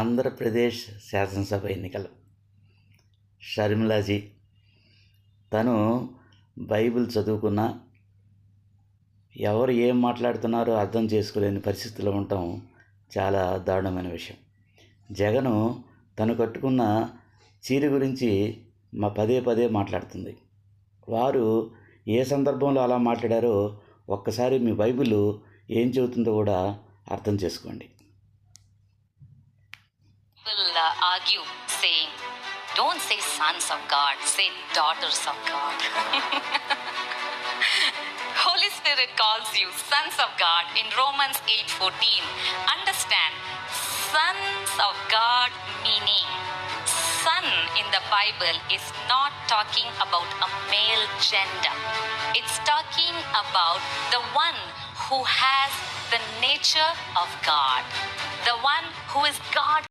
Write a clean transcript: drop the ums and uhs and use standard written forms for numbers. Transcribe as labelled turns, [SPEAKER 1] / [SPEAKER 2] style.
[SPEAKER 1] ఆంధ్రప్రదేశ్ శాసనసభ ఎన్నికలు. షర్మిలాజీ తను బైబిల్ చదువుకున్న ఎవరు ఏం మాట్లాడుతున్నారో అర్థం చేసుకోలేని పరిస్థితిలో ఉండటం చాలా దారుణమైన విషయం. జగను తను కట్టుకున్న చీర గురించి పదే పదే మాట్లాడుతుంది. వారు ఏ సందర్భంలో అలా మాట్లాడారో ఒక్కసారి మీ బైబిల్ ఏం చెబుతుందో కూడా అర్థం చేసుకోండి.
[SPEAKER 2] Argue saying, don't say sons of God, say daughters of God. Holy Spirit calls you sons of God in Romans 8:14. Understand, sons of God meaning son in the Bible is not talking about a male gender. It's talking about the one who has the nature of God, the one who is God.